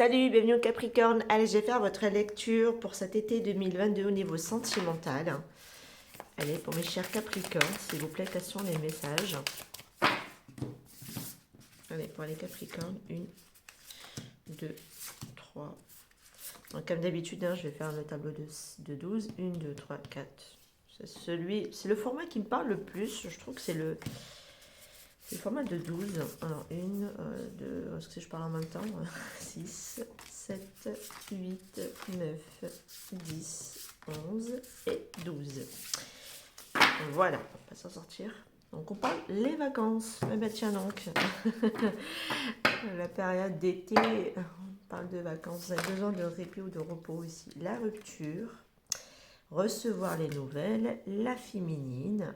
Salut, bienvenue au Capricorne. Allez, je vais faire votre lecture pour cet été 2022 au niveau sentimental. Allez, pour mes chers Capricornes, s'il vous plaît, quels sont les messages? Allez, pour les Capricornes, 1, 2, 3. Donc, comme d'habitude, je vais faire le tableau de 12. 1, 2, 3, 4. C'est le format qui me parle le plus. Je trouve que c'est le format de 12. Alors, 1, 2, est-ce que je parle en même temps? 6, 7, 8, 9, 10, 11 et 12. Voilà, on va s'en sortir. Donc, on parle les vacances. Eh bien, tiens donc, la période d'été, on parle de vacances. Vous avez besoin de répit ou de repos ici. La rupture, recevoir les nouvelles, la féminine,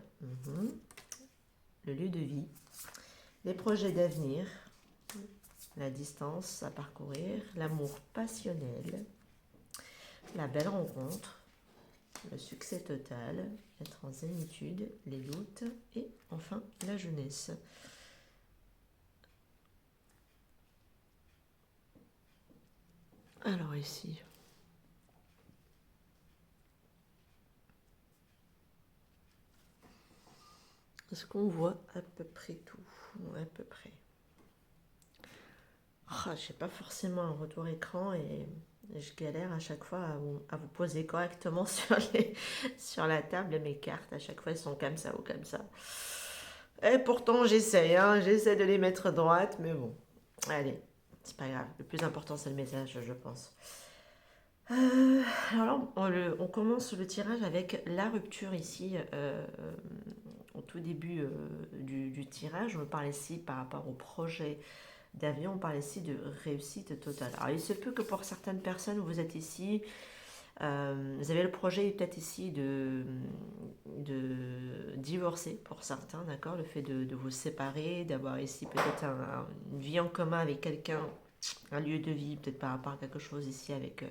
le lieu de vie, les projets d'avenir, la distance à parcourir, l'amour passionnel, la belle rencontre, le succès total, être en zénitude, les doutes et enfin la jeunesse. Alors ici, est-ce qu'on voit à peu près tout? À peu près. Je n'ai pas forcément un retour écran et je galère à chaque fois à vous poser correctement sur la table. Mes cartes, à chaque fois, elles sont comme ça ou comme ça. Et pourtant, j'essaie de les mettre droites, mais bon. Allez, c'est pas grave. Le plus important, c'est le message, je pense. Alors là, on commence le tirage avec la rupture ici. Au tout début du tirage, on parle ici par rapport au projet d'avion, on parle ici de réussite totale. Alors, il se peut que pour certaines personnes, vous êtes ici, vous avez le projet peut-être ici de divorcer pour certains, d'accord? Le fait de vous séparer, d'avoir ici peut-être une vie en commun avec quelqu'un, un lieu de vie, peut-être par rapport à quelque chose ici avec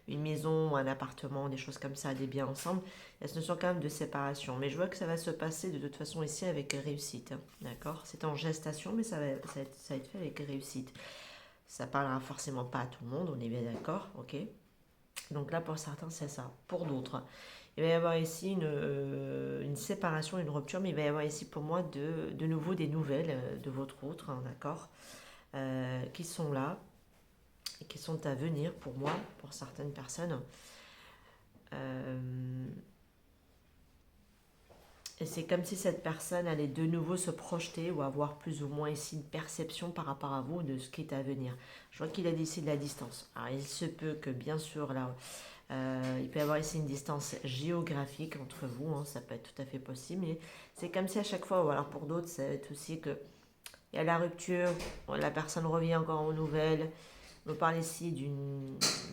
une maison, un appartement, des choses comme ça, des biens ensemble. Il y a cette notion quand même de séparation. Mais je vois que ça va se passer de toute façon ici avec réussite. D'accord? C'est en gestation, mais ça va être fait avec réussite. Ça parlera forcément pas à tout le monde, on est bien d'accord, ok? Donc là, pour certains, c'est ça. Pour d'autres, il va y avoir ici une séparation, une rupture, mais il va y avoir ici pour moi de nouveau des nouvelles de votre autre, d'accord? Qui sont là et qui sont à venir pour moi, pour certaines personnes. Et c'est comme si cette personne allait de nouveau se projeter ou avoir plus ou moins ici une perception par rapport à vous de ce qui est à venir. Je vois qu'il a dit ici de la distance. Alors il se peut que bien sûr là, il peut y avoir ici une distance géographique entre vous, ça peut être tout à fait possible. Mais c'est comme si à chaque fois, ou alors pour d'autres, ça va être aussi que il y a la rupture, la personne revient encore aux nouvelles. On parle ici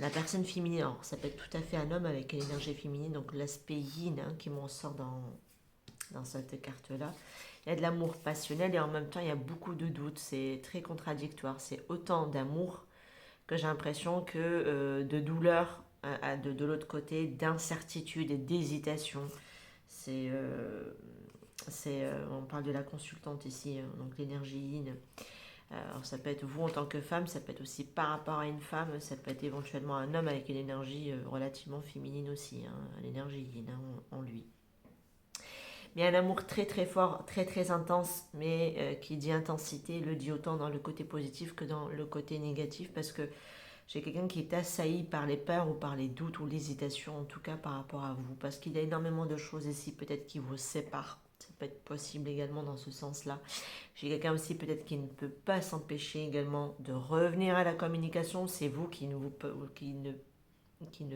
la personne féminine. Alors ça peut être tout à fait un homme avec l'énergie féminine, donc l'aspect yin qui m'en sort dans cette carte-là. Il y a de l'amour passionnel et en même temps, il y a beaucoup de doutes. C'est très contradictoire. C'est autant d'amour que j'ai l'impression que de douleur de l'autre côté, d'incertitude et d'hésitation. On parle de la consultante ici, donc l'énergie yin. Alors ça peut être vous en tant que femme, ça peut être aussi par rapport à une femme, ça peut être éventuellement un homme avec une énergie relativement féminine aussi, l'énergie yin en lui. Mais un amour très très fort, très très intense, mais qui dit intensité, le dit autant dans le côté positif que dans le côté négatif, parce que j'ai quelqu'un qui est assailli par les peurs ou par les doutes ou l'hésitation, en tout cas par rapport à vous, parce qu'il y a énormément de choses ici peut-être qui vous séparent. Ça peut être possible également dans ce sens-là. J'ai quelqu'un aussi peut-être qui ne peut pas s'empêcher également de revenir à la communication. C'est vous qui ne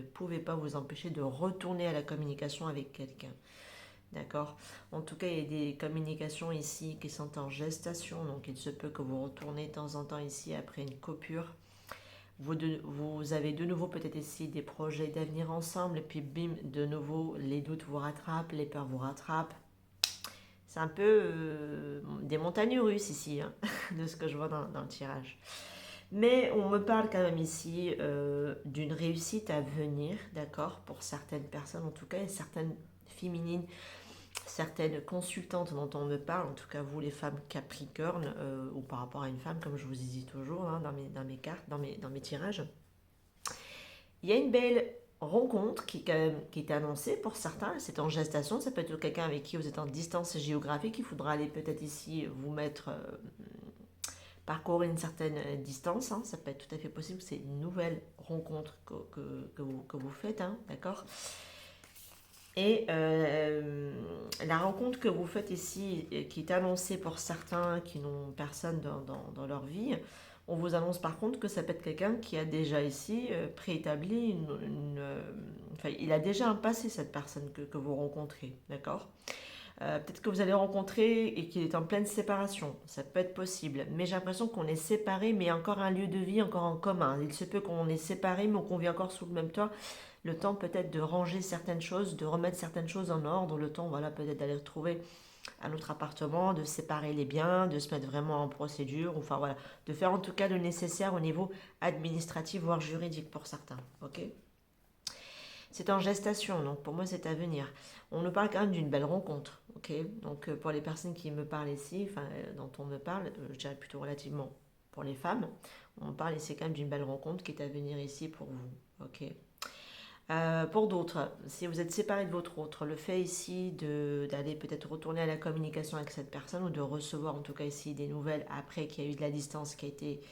pouvez pas vous empêcher de retourner à la communication avec quelqu'un. D'accord. En tout cas, il y a des communications ici qui sont en gestation, donc il se peut que vous retournez de temps en temps ici après une coupure. Vous avez de nouveau peut-être ici des projets d'avenir ensemble, et puis bim, de nouveau, les doutes vous rattrapent, les peurs vous rattrapent. C'est un peu des montagnes russes ici, de ce que je vois dans le tirage. Mais on me parle quand même ici d'une réussite à venir, d'accord, pour certaines personnes en tout cas, et certaines féminines. certaines consultantes dont on me parle, en tout cas vous les femmes Capricorne, ou par rapport à une femme, comme je vous ai dit toujours hein, dans mes cartes, dans mes tirages. Il y a une belle rencontre qui est annoncée pour certains, c'est en gestation, ça peut être quelqu'un avec qui vous êtes en distance géographique, il faudra aller peut-être ici vous mettre, parcourir une certaine distance, hein, ça peut être tout à fait possible, c'est une nouvelle rencontre que vous faites, hein, d'accord. Et la rencontre que vous faites ici, qui est annoncée pour certains qui n'ont personne dans leur vie, on vous annonce par contre que ça peut être quelqu'un qui a déjà ici préétabli enfin, il a déjà un passé, cette personne que vous rencontrez, d'accord. Peut-être que vous allez rencontrer et qu'il est en pleine séparation, ça peut être possible, mais j'ai l'impression qu'on est séparés, mais encore un lieu de vie encore en commun. Il se peut qu'on est séparés, mais qu'on vit encore sous le même toit. Le temps peut-être de ranger certaines choses, de remettre certaines choses en ordre, le temps voilà peut-être d'aller retrouver un autre appartement, de séparer les biens, de se mettre vraiment en procédure, enfin voilà, de faire en tout cas le nécessaire au niveau administratif, voire juridique pour certains, ok. C'est en gestation, donc pour moi c'est à venir. On nous parle quand même d'une belle rencontre, ok. Donc pour les personnes qui me parlent ici, enfin dont on me parle, je dirais plutôt relativement pour les femmes, on parle ici quand même d'une belle rencontre qui est à venir ici pour vous, ok. Pour d'autres, si vous êtes séparé de votre autre, le fait ici d'aller peut-être retourner à la communication avec cette personne ou de recevoir en tout cas ici des nouvelles après qu'il y a eu de la distance qui a été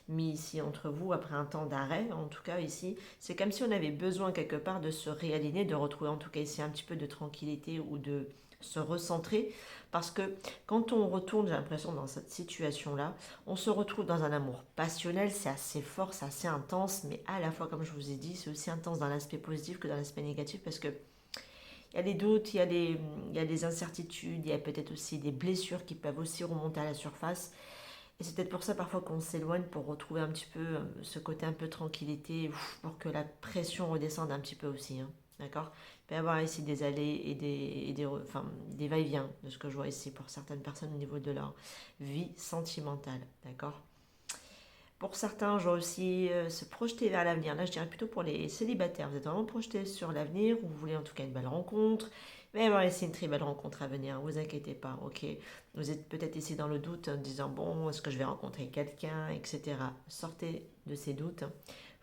mise ici entre vous, après un temps d'arrêt, en tout cas ici, c'est comme si on avait besoin quelque part de se réaligner, de retrouver en tout cas ici un petit peu de tranquillité ou de se recentrer, parce que quand on retourne, j'ai l'impression, dans cette situation-là, on se retrouve dans un amour passionnel, c'est assez fort, c'est assez intense, mais à la fois, comme je vous ai dit, c'est aussi intense dans l'aspect positif que dans l'aspect négatif, parce que il y a des doutes, il y a des incertitudes, il y a peut-être aussi des blessures qui peuvent aussi remonter à la surface. Et c'est peut-être pour ça parfois qu'on s'éloigne pour retrouver un petit peu ce côté un peu tranquillité, pour que la pression redescende un petit peu aussi, hein, d'accord. Il peut y avoir ici des allées enfin, des va-et-vient de ce que je vois ici pour certaines personnes au niveau de leur vie sentimentale, d'accord. Pour certains, je vois aussi se projeter vers l'avenir. Là, je dirais plutôt pour les célibataires. Vous êtes vraiment projeté sur l'avenir, ou vous voulez en tout cas une belle rencontre. Il va y avoir ici une très belle rencontre à venir, ne vous inquiétez pas, ok. Vous êtes peut-être ici dans le doute en disant, bon, est-ce que je vais rencontrer quelqu'un, etc. Sortez de ces doutes.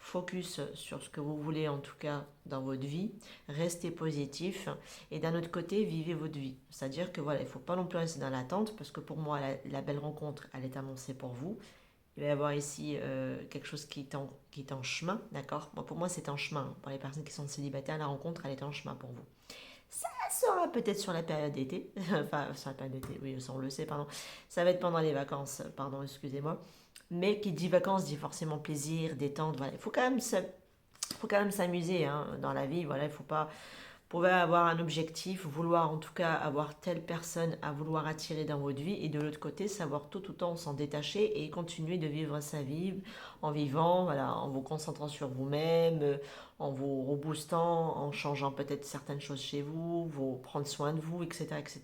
Focus sur ce que vous voulez en tout cas dans votre vie. Restez positif. Et d'un autre côté, vivez votre vie. C'est-à-dire que voilà, il ne faut pas non plus rester dans l'attente, parce que pour moi, la belle rencontre, elle est annoncée pour vous. Il va y avoir ici quelque chose qui est en chemin, d'accord. Bon, pour moi, c'est en chemin. Pour les personnes qui sont célibataires, la rencontre, elle est en chemin pour vous. Ça sera peut-être sur la période d'été. Enfin, sur la période d'été, oui, ça on le sait, pardon. Ça va être pendant les vacances, pardon, excusez-moi. Mais qui dit vacances dit forcément plaisir, détente. Voilà. Il faut quand même s'amuser hein, dans la vie. Voilà, il faut pas... Vous pouvez avoir un objectif, vouloir en tout cas avoir telle personne à vouloir attirer dans votre vie, et de l'autre côté savoir tout autant s'en détacher et continuer de vivre sa vie en vivant, voilà, en vous concentrant sur vous-même, en vous reboostant, en changeant peut-être certaines choses chez vous, vous prendre soin de vous, etc., etc.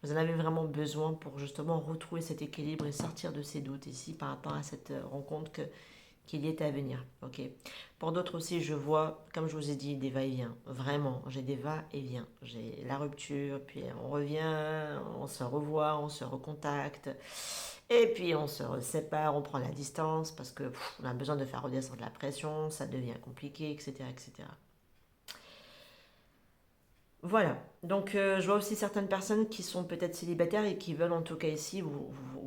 Vous en avez vraiment besoin pour justement retrouver cet équilibre et sortir de ces doutes ici par rapport à cette rencontre qu'il y est à venir. Ok. Pour d'autres aussi, je vois, comme je vous ai dit, des va-et-vient. Vraiment, j'ai des va-et-vient. J'ai la rupture, puis on revient, on se revoit, on se recontacte. Et puis on se sépare, on prend la distance parce que on a besoin de faire redescendre la pression, ça devient compliqué, etc., etc. Voilà, donc je vois aussi certaines personnes qui sont peut-être célibataires et qui veulent en tout cas ici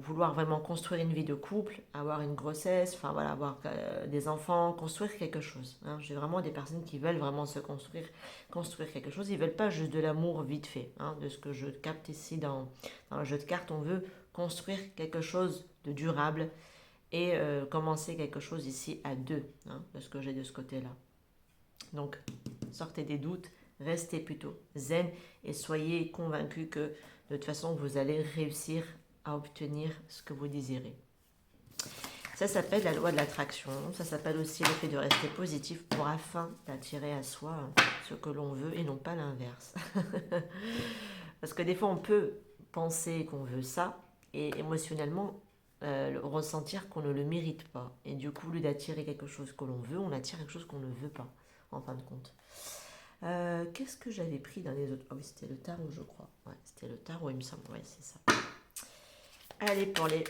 vouloir vraiment construire une vie de couple, avoir une grossesse, enfin voilà, avoir des enfants, construire quelque chose, hein. J'ai vraiment des personnes qui veulent vraiment se construire quelque chose, ils veulent pas juste de l'amour vite fait, hein. De ce que je capte ici dans le jeu de cartes, on veut construire quelque chose de durable et commencer quelque chose ici à deux, hein, de ce que j'ai de ce côté-là. Donc, sortez des doutes, restez plutôt zen et soyez convaincus que de toute façon, vous allez réussir à obtenir ce que vous désirez. Ça s'appelle la loi de l'attraction. Ça s'appelle aussi le fait de rester positif pour afin d'attirer à soi ce que l'on veut et non pas l'inverse. Parce que des fois, on peut penser qu'on veut ça et émotionnellement ressentir qu'on ne le mérite pas. Et du coup, au lieu d'attirer quelque chose que l'on veut, on attire quelque chose qu'on ne veut pas, en fin de compte. Qu'est-ce que j'avais pris dans les autres? Oh oui, c'était le tarot, je crois. Ouais, c'était le tarot, il me semble. Ouais, c'est ça. Allez, pour les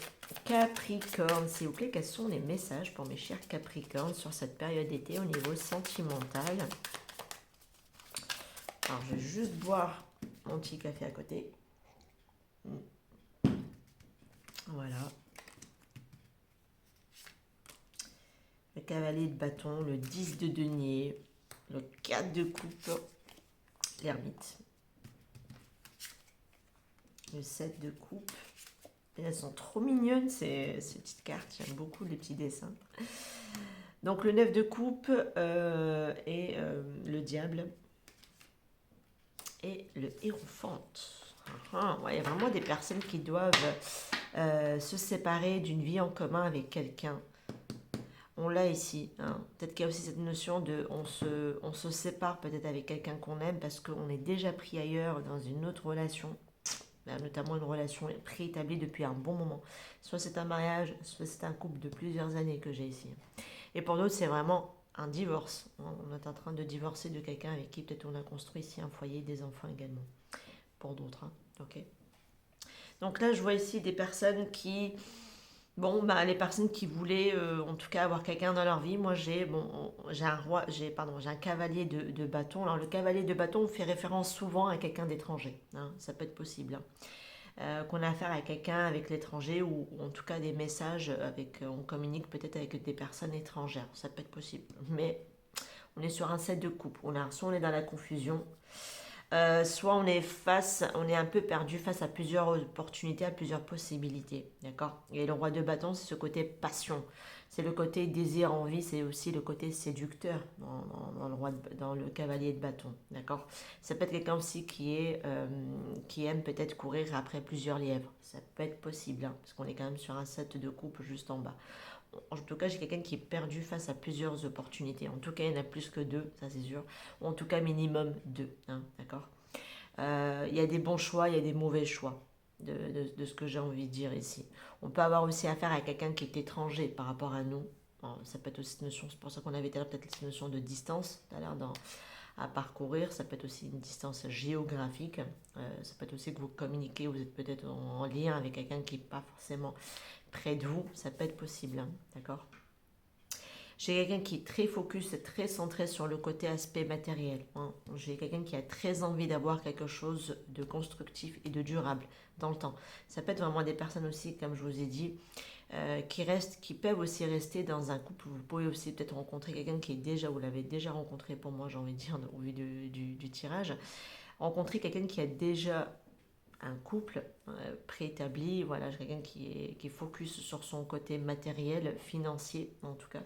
Capricornes, s'il vous plaît, quels sont les messages pour mes chers Capricornes sur cette période d'été au niveau sentimental? Alors, je vais juste boire mon petit café à côté. Voilà. Le cavalier de bâton, le 10 de denier, le 4 de coupe, l'ermite, le 7 de coupe. Et elles sont trop mignonnes ces petites cartes, j'aime beaucoup les petits dessins. Donc le 9 de coupe et le diable et le hiérophante. Ouais, il y a vraiment des personnes qui doivent se séparer d'une vie en commun avec quelqu'un. On l'a ici. Hein. Peut-être qu'il y a aussi cette notion de on se sépare peut-être avec quelqu'un qu'on aime parce qu'on est déjà pris ailleurs dans une autre relation, notamment une relation préétablie depuis un bon moment. Soit c'est un mariage, soit c'est un couple de plusieurs années que j'ai ici. Et pour d'autres, c'est vraiment un divorce. On est en train de divorcer de quelqu'un avec qui peut-être on a construit ici un foyer, des enfants également. Pour d'autres, hein. Ok. Donc là, je vois ici des personnes qui... Bon, bah, les personnes qui voulaient en tout cas avoir quelqu'un dans leur vie, moi j'ai un cavalier de bâton. Alors le cavalier de bâton fait référence souvent à quelqu'un d'étranger, hein, ça peut être possible. Hein. Qu'on a affaire à quelqu'un avec l'étranger ou en tout cas des messages on communique peut-être avec des personnes étrangères, ça peut être possible. Mais on est sur un set de coupe, soit on est dans la confusion, soit on est un peu perdu face à plusieurs opportunités, à plusieurs possibilités, d'accord. Et le roi de bâton, c'est ce côté passion, c'est le côté désir, envie, c'est aussi le côté séducteur dans le cavalier de bâton, d'accord. Ça peut être quelqu'un aussi qui aime peut-être courir après plusieurs lièvres, ça peut être possible, hein, parce qu'on est quand même sur un set de coupe juste en bas. En tout cas, j'ai quelqu'un qui est perdu face à plusieurs opportunités. En tout cas, il y en a plus que deux, ça c'est sûr. Ou en tout cas, minimum deux. Hein, d'accord. Il y a des bons choix, il y a des mauvais choix de ce que j'ai envie de dire ici. On peut avoir aussi affaire à quelqu'un qui est étranger par rapport à nous. Bon, ça peut être aussi une notion, c'est pour ça qu'on avait peut-être cette notion de distance tout à l'heure à parcourir. Ça peut être aussi une distance géographique. Ça peut être aussi que vous communiquez, vous êtes peut-être en lien avec quelqu'un qui n'est pas forcément près de vous, ça peut être possible, hein, d'accord. J'ai quelqu'un qui est très focus et très centré sur le côté aspect matériel. Hein. J'ai quelqu'un qui a très envie d'avoir quelque chose de constructif et de durable dans le temps. Ça peut être vraiment des personnes aussi, comme je vous ai dit, qui peuvent aussi rester dans un couple. Vous pouvez aussi peut-être rencontrer quelqu'un vous l'avez déjà rencontré pour moi, j'ai envie de dire, au vu du tirage. Rencontrer quelqu'un qui a déjà un couple préétabli, voilà, quelqu'un qui est focus sur son côté matériel, financier en tout cas,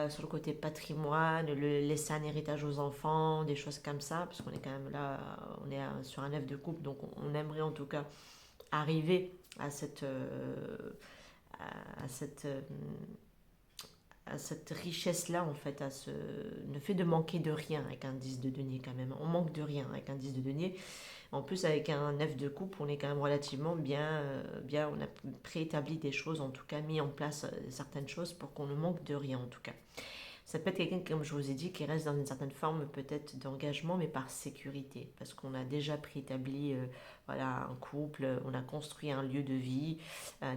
sur le côté patrimoine, laisser un héritage aux enfants, des choses comme ça, parce qu'on est quand même là, sur un œuf de couple, donc on aimerait en tout cas arriver à à cette, à cette richesse-là, en fait, le fait de manquer de rien avec un 10 de denier quand même. On manque de rien avec un 10 de denier. En plus, avec un 9 de coupe, on est quand même relativement bien, on a préétabli des choses, en tout cas mis en place certaines choses pour qu'on ne manque de rien en tout cas. Ça peut être quelqu'un, comme je vous ai dit, qui reste dans une certaine forme peut-être d'engagement, mais par sécurité, parce qu'on a déjà préétabli voilà, un couple, on a construit un lieu de vie,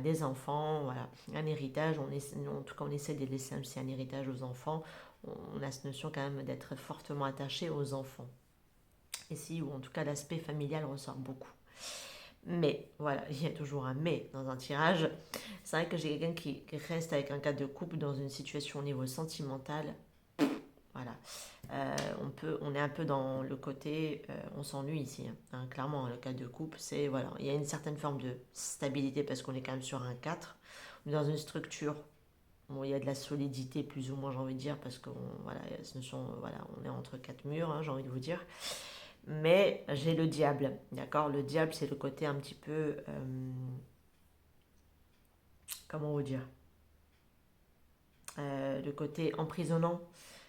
des enfants, voilà, un héritage, en tout cas on essaie de laisser aussi un héritage aux enfants, on a cette notion quand même d'être fortement attaché aux enfants. Ici, ou en tout cas l'aspect familial ressort beaucoup. Mais, voilà, il y a toujours un mais dans un tirage. C'est vrai que j'ai quelqu'un qui reste avec un cas de couple dans une situation au niveau sentimental. Voilà. On est un peu dans le côté, on s'ennuie ici. Hein. Clairement, le cas de couple, c'est, voilà, il y a une certaine forme de stabilité parce qu'on est quand même sur un 4. On est dans une structure où il y a de la solidité, plus ou moins, j'ai envie de dire, parce qu'on voilà, on est entre quatre murs, hein, j'ai envie de vous dire. Mais j'ai le diable, d'accord. Le diable, c'est le côté un petit peu... comment vous dire le côté emprisonnant,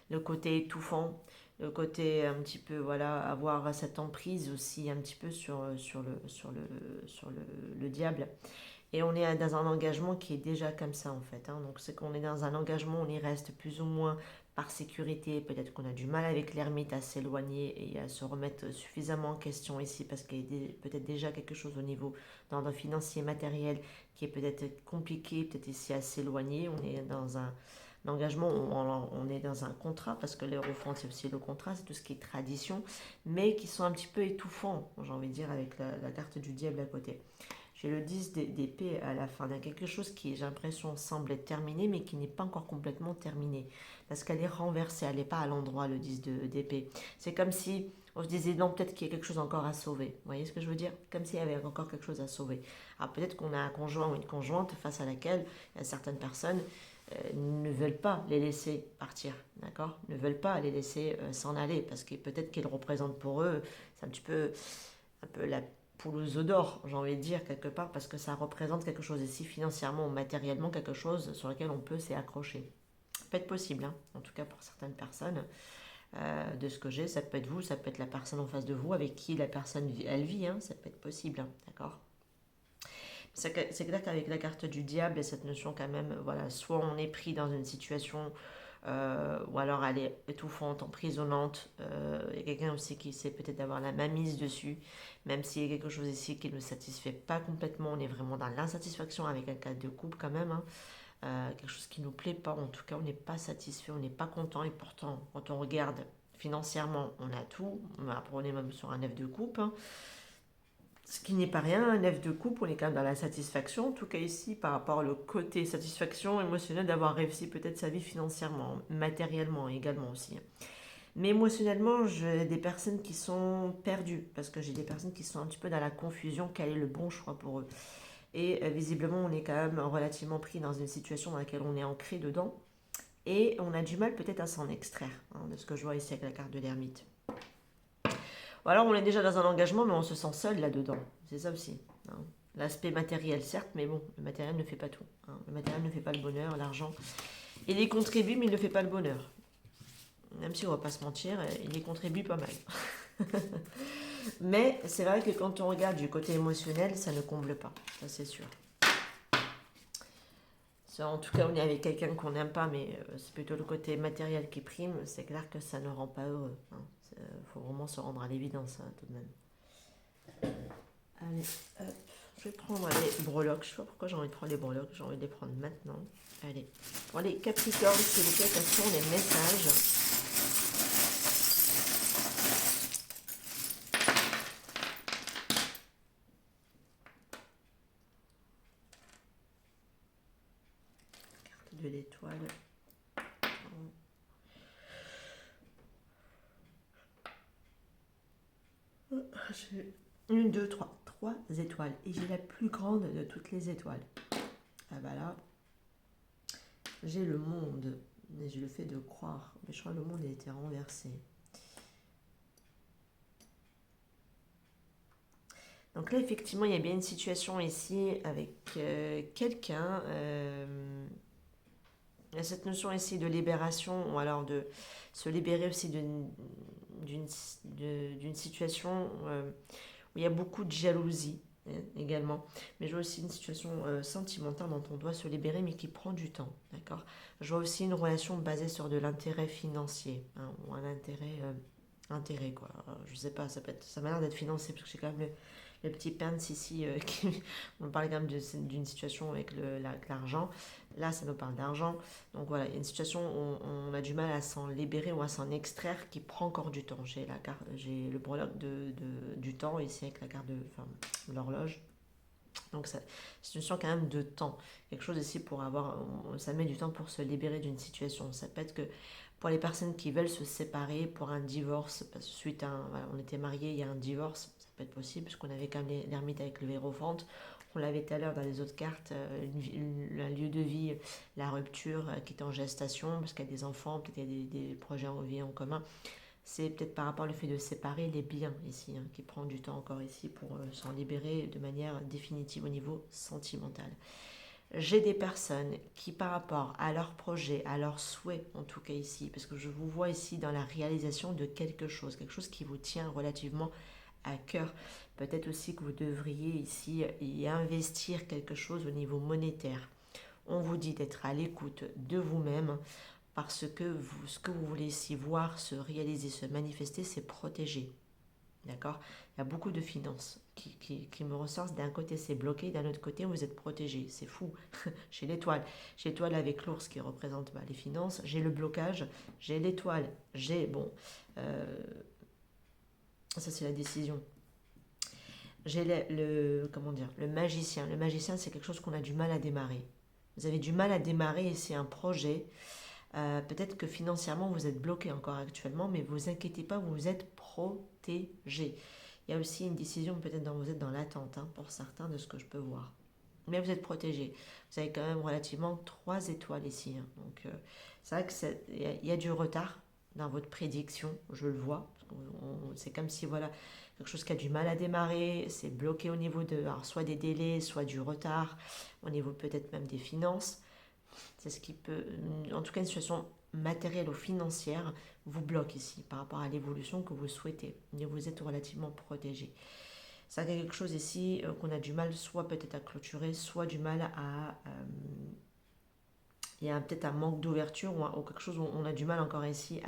le côté étouffant, le côté un petit peu, voilà, avoir cette emprise aussi un petit peu sur le diable. Et on est dans un engagement qui est déjà comme ça en fait, hein. Donc c'est qu'on est dans un engagement, on y reste plus ou moins par sécurité. Peut-être qu'on a du mal avec l'ermite à s'éloigner et à se remettre suffisamment en question ici parce qu'il y a peut-être déjà quelque chose au niveau dans le financier matériel qui est peut-être compliqué, peut-être ici à s'éloigner. On est dans un engagement, on est dans un contrat parce que l'Eurofonds c'est aussi le contrat, c'est tout ce qui est tradition, mais qui sont un petit peu étouffants, j'ai envie de dire, avec la carte du diable à côté. J'ai le 10 d'épée à la fin. Il y a quelque chose qui, j'ai l'impression, semble être terminé, mais qui n'est pas encore complètement terminé. Parce qu'elle est renversée, elle n'est pas à l'endroit, le 10 d'épée. C'est comme si on se disait, non, peut-être qu'il y a quelque chose encore à sauver. Vous voyez ce que je veux dire? Comme s'il y avait encore quelque chose à sauver. Alors peut-être qu'on a un conjoint ou une conjointe face à laquelle certaines personnes ne veulent pas les laisser partir, d'accord? Ne veulent pas les laisser s'en aller, parce que peut-être qu'ils représentent pour eux, c'est un peu la poule aux œufs d'or, j'ai envie de dire, quelque part, parce que ça représente quelque chose ici, financièrement ou matériellement, quelque chose sur lequel on peut s'y accrocher. Ça peut être possible, hein, en tout cas pour certaines personnes. De ce que j'ai, ça peut être vous, ça peut être la personne en face de vous, avec qui la personne elle vit, hein, ça peut être possible, hein, d'accord? C'est clair qu'avec la carte du diable et cette notion quand même, voilà, soit on est pris dans une situation ou alors elle est étouffante, emprisonnante. Il y a quelqu'un aussi qui essaie peut-être d'avoir la main mise dessus, même s'il y a quelque chose ici qui ne le satisfait pas complètement. On est vraiment dans l'insatisfaction avec un cadre de couple quand même, hein. Quelque chose qui ne nous plaît pas, en tout cas on n'est pas satisfait, on n'est pas content, et pourtant quand on regarde financièrement, on a tout. Après on est même sur un 9 de coupe, hein. Ce qui n'est pas rien, un 9 de coupe, on est quand même dans la satisfaction, en tout cas ici, par rapport au côté satisfaction émotionnelle d'avoir réussi peut-être sa vie financièrement, matériellement également aussi. Mais émotionnellement, j'ai des personnes qui sont perdues, parce que j'ai des personnes qui sont un petit peu dans la confusion, quel est le bon choix pour eux. Et visiblement, on est quand même relativement pris dans une situation dans laquelle on est ancré dedans, et on a du mal peut-être à s'en extraire, hein, de ce que je vois ici avec la carte de l'ermite. Ou alors on est déjà dans un engagement, mais on se sent seul là-dedans. C'est ça aussi, hein. L'aspect matériel, certes, mais bon, le matériel ne fait pas tout, hein. Le matériel ne fait pas le bonheur, l'argent. Il y contribue, mais il ne fait pas le bonheur. Même si on ne va pas se mentir, il y contribue pas mal. Mais c'est vrai que quand on regarde du côté émotionnel, ça ne comble pas, ça c'est sûr. Ça, en tout cas, on est avec quelqu'un qu'on n'aime pas, mais c'est plutôt le côté matériel qui prime. C'est clair que ça ne rend pas heureux, hein. Faut vraiment se rendre à l'évidence, hein, tout de même. Allez, hop. Je vais prendre les breloques. Je ne sais pas pourquoi j'ai envie de prendre les breloques. J'ai envie de les prendre maintenant. Allez. Pour les Capricornes, s'il vous plaît, quels sont les messages? Carte de l'étoile. J'ai une, deux, trois. Trois étoiles. Et j'ai la plus grande de toutes les étoiles. Ah bah là, j'ai le monde. Mais j'ai le fait de croire. Mais je crois que le monde a été renversé. Donc là, effectivement, il y a bien une situation ici avec quelqu'un. Il y a cette notion ici de libération, ou alors de se libérer aussi d'une situation où il y a beaucoup de jalousie également. Mais je vois aussi une situation sentimentale dont on doit se libérer, mais qui prend du temps, d'accord? Je vois aussi une relation basée sur de l'intérêt financier, hein, ou un intérêt, quoi. Alors, je sais pas, ça m'a l'air d'être financé, parce que j'ai quand même le petit pince ici, on parle quand même d'une situation avec l'argent. Là, ça nous parle d'argent. Donc voilà, il y a une situation où on a du mal à s'en libérer ou à s'en extraire qui prend encore du temps. J'ai le breloque du temps ici avec la carte de l'horloge. Donc c'est une question quand même de temps. Quelque chose ici pour ça met du temps pour se libérer d'une situation. Ça peut être que pour les personnes qui veulent se séparer pour un divorce, parce que voilà, on était mariés, il y a un divorce, ça peut être possible, parce qu'on avait quand même l'ermite avec le Hiérophant. On l'avait tout à l'heure dans les autres cartes, un lieu de vie, la rupture qui est en gestation, parce qu'il y a des enfants, peut-être il y a des projets en vie en commun. C'est peut-être par rapport au fait de séparer les biens ici, hein, qui prend du temps encore ici pour s'en libérer de manière définitive au niveau sentimental. J'ai des personnes qui, par rapport à leur projet, à leurs souhaits, en tout cas ici, parce que je vous vois ici dans la réalisation de quelque chose qui vous tient relativement à cœur. Peut-être aussi que vous devriez ici y investir quelque chose au niveau monétaire. On vous dit d'être à l'écoute de vous-même parce que ce que vous voulez ici voir se réaliser, se manifester, c'est protéger. D'accord? Il y a beaucoup de finances qui me ressortent. D'un côté, c'est bloqué, d'un autre côté, vous êtes protégé. C'est fou. J'ai l'étoile. J'ai l'étoile avec l'ours qui représente les finances. J'ai le blocage. J'ai l'étoile. J'ai, bon, ça c'est la décision. J'ai comment dire, le magicien. Le magicien, c'est quelque chose qu'on a du mal à démarrer. Vous avez du mal à démarrer et c'est un projet. Peut-être que financièrement, vous êtes bloqué encore actuellement, mais vous inquiétez pas, vous êtes protégé. Il y a aussi une décision, peut-être dont vous êtes dans l'attente, hein, pour certains, de ce que je peux voir. Mais vous êtes protégé. Vous avez quand même relativement 3 étoiles ici. Hein. Donc, c'est vrai qu'il y a du retard dans votre prédiction, je le vois. C'est comme si, voilà, quelque chose qui a du mal à démarrer, c'est bloqué au niveau de, alors, soit des délais, soit du retard, au niveau peut-être même des finances. C'est ce qui peut, en tout cas une situation matérielle ou financière, vous bloque ici par rapport à l'évolution que vous souhaitez. Mais vous êtes relativement protégé. Ça a quelque chose ici qu'on a du mal soit peut-être à clôturer, soit du mal à... il y a peut-être un manque d'ouverture ou quelque chose où on a du mal encore ici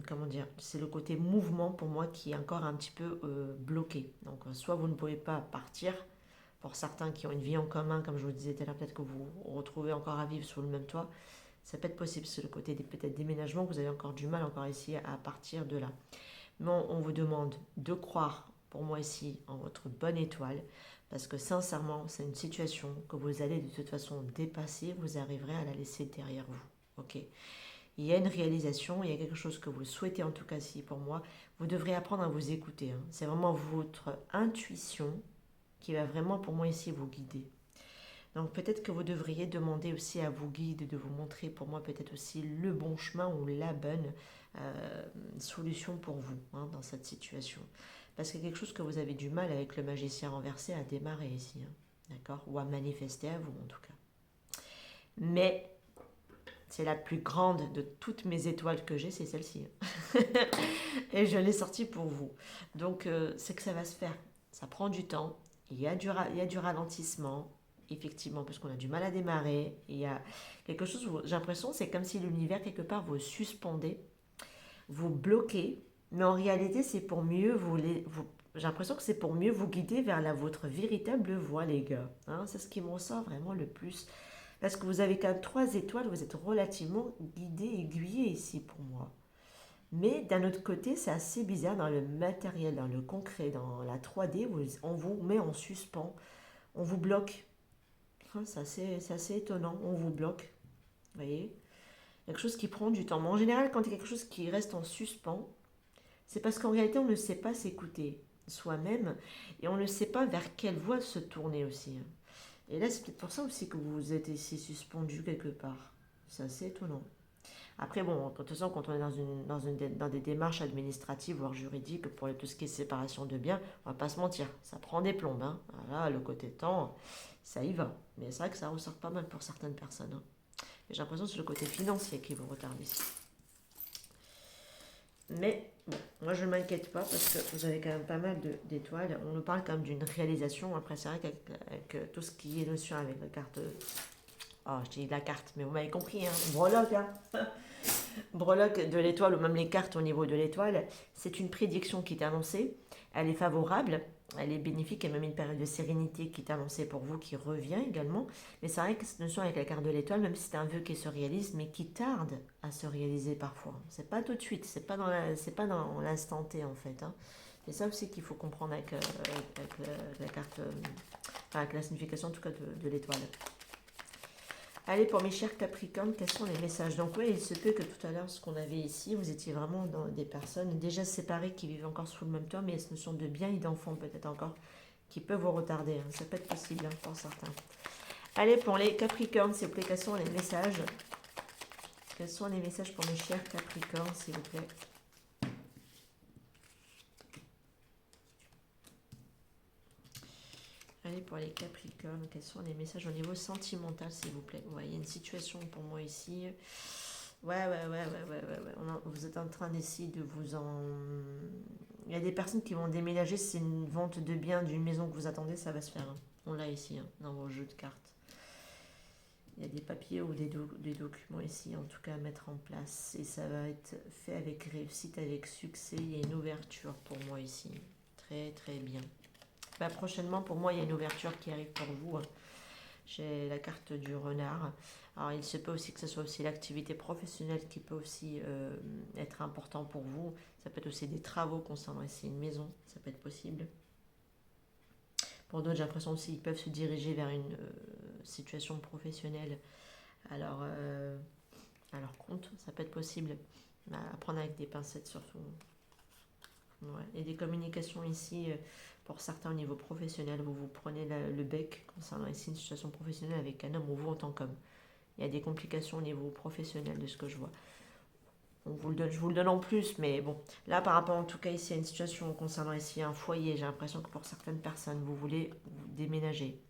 comment dire, c'est le côté mouvement pour moi qui est encore un petit peu bloqué. Donc soit vous ne pouvez pas partir, pour certains qui ont une vie en commun, comme je vous disais tout à l'heure, peut-être que vous vous retrouvez encore à vivre sous le même toit. Ça peut être possible, c'est le côté des peut-être déménagement, que vous avez encore du mal encore ici à partir de là. Mais on vous demande de croire, pour moi ici, en votre bonne étoile, parce que sincèrement, c'est une situation que vous allez de toute façon dépasser, vous arriverez à la laisser derrière vous. Ok. Il y a une réalisation, il y a quelque chose que vous souhaitez en tout cas si pour moi, vous devrez apprendre à vous écouter. Hein. C'est vraiment votre intuition qui va vraiment pour moi ici vous guider. Donc peut-être que vous devriez demander aussi à vos guides de vous montrer pour moi peut-être aussi le bon chemin ou la bonne solution pour vous hein, dans cette situation. Parce que quelque chose que vous avez du mal avec le magicien renversé à démarrer ici. Hein, d'accord? Ou à manifester à vous en tout cas. Mais c'est la plus grande de toutes mes étoiles que j'ai, c'est celle-ci. Et je l'ai sortie pour vous. Donc c'est que ça va se faire. Ça prend du temps. Il y a du ralentissement, effectivement, parce qu'on a du mal à démarrer. Il y a quelque chose où j'ai l'impression, c'est comme si l'univers, quelque part, vous suspendez, vous bloquez. Mais en réalité, c'est pour mieux j'ai l'impression que c'est pour mieux vous guider vers votre véritable voie, les gars. Hein, c'est ce qui me ressort vraiment le plus. Parce que vous avez quand même 3 étoiles, vous êtes relativement guidé, aiguillé ici pour moi. Mais d'un autre côté, c'est assez bizarre dans le matériel, dans le concret, dans la 3D, on vous met en suspens, on vous bloque. Hein, c'est assez étonnant, on vous bloque. Vous voyez? Quelque chose qui prend du temps. Mais en général, quand il y a quelque chose qui reste en suspens, c'est parce qu'en réalité, on ne sait pas s'écouter soi-même et on ne sait pas vers quelle voie se tourner aussi. Et là, c'est peut-être pour ça aussi que vous êtes ici suspendu quelque part. C'est assez étonnant. Après, bon, de toute façon, quand on est dans des démarches administratives, voire juridiques, pour tout ce qui est séparation de biens, on va pas se mentir, ça prend des plombes. Hein. Voilà, le côté temps, ça y va. Mais c'est vrai que ça ressort pas mal pour certaines personnes. Hein. J'ai l'impression que c'est le côté financier qui vous retarde ici. Mais bon, moi je ne m'inquiète pas parce que vous avez quand même pas mal d'étoiles. On nous parle quand même d'une réalisation. Après, c'est vrai qu'avec tout ce qui est notion avec la carte. Oh, je dis la carte, mais vous m'avez compris, hein. Breloque, hein. Breloque de l'étoile ou même les cartes au niveau de l'étoile, c'est une prédiction qui est annoncée. Elle est favorable, elle est bénéfique et même une période de sérénité qui est annoncée pour vous qui revient également. Mais c'est vrai que cette notion avec la carte de l'étoile, même si c'est un vœu qui se réalise, mais qui tarde à se réaliser parfois. C'est pas tout de suite, c'est pas dans l'instant T en fait. Hein. C'est ça aussi qu'il faut comprendre avec la carte, enfin, avec la signification en tout cas de l'étoile. Allez, pour mes chers Capricornes, quels sont les messages? Donc oui, il se peut que tout à l'heure, ce qu'on avait ici, vous étiez vraiment dans des personnes déjà séparées qui vivent encore sous le même toit, mais il y a cette notion de biens et d'enfants peut-être encore qui peuvent vous retarder. Hein. Ça peut être possible hein, pour certains. Allez, pour les Capricornes, s'il vous plaît, quels sont les messages? Quels sont les messages pour mes chers Capricornes, s'il vous plaît? Allez, pour les Capricornes, quels sont les messages au niveau sentimental, s'il vous plaît? Ouais, il y a une situation pour moi ici. Ouais. Vous êtes en train d'essayer de vous en... Il y a des personnes qui vont déménager, c'est une vente de biens d'une maison que vous attendez, ça va se faire, hein. On l'a ici, hein, dans vos jeux de cartes. Il y a des papiers ou des documents ici, en tout cas, à mettre en place. Et ça va être fait avec réussite, avec succès. Il y a une ouverture pour moi ici. Très, très bien. Bah, prochainement, pour moi, il y a une ouverture qui arrive pour vous. J'ai la carte du renard. Alors, il se peut aussi que ce soit aussi l'activité professionnelle qui peut aussi être important pour vous. Ça peut être aussi des travaux concernant ici une maison. Ça peut être possible. Pour d'autres, j'ai l'impression aussi qu'ils peuvent se diriger vers une situation professionnelle. Alors, à leur compte, ça peut être possible. À prendre avec des pincettes surtout. Ouais. Et des communications ici, pour certains au niveau professionnel, vous vous prenez le bec concernant ici une situation professionnelle avec un homme ou vous en tant qu'homme. Il y a des complications au niveau professionnel de ce que je vois. On vous le donne, je vous le donne en plus, mais bon, là par rapport en tout cas ici à une situation concernant ici un foyer, j'ai l'impression que pour certaines personnes, vous voulez vous déménager.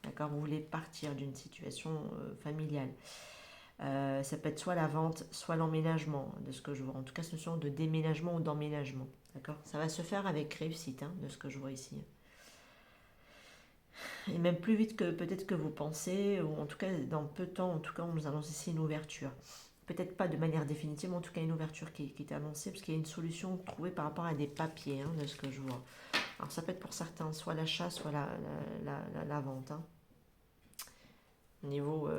D'accord, vous voulez partir d'une situation familiale. Ça peut être soit la vente, soit l'emménagement, de ce que je vois. En tout cas, c'est une notion de déménagement ou d'emménagement. D'accord. Ça va se faire avec réussite, hein, de ce que je vois ici. Et même plus vite que peut-être que vous pensez, ou en tout cas, dans peu de temps, en tout cas, on nous annonce ici une ouverture. Peut-être pas de manière définitive, mais en tout cas, une ouverture qui est annoncée, parce qu'il y a une solution trouvée par rapport à des papiers, hein, de ce que je vois. Alors, ça peut être pour certains, soit l'achat, soit la vente. Hein. Au niveau,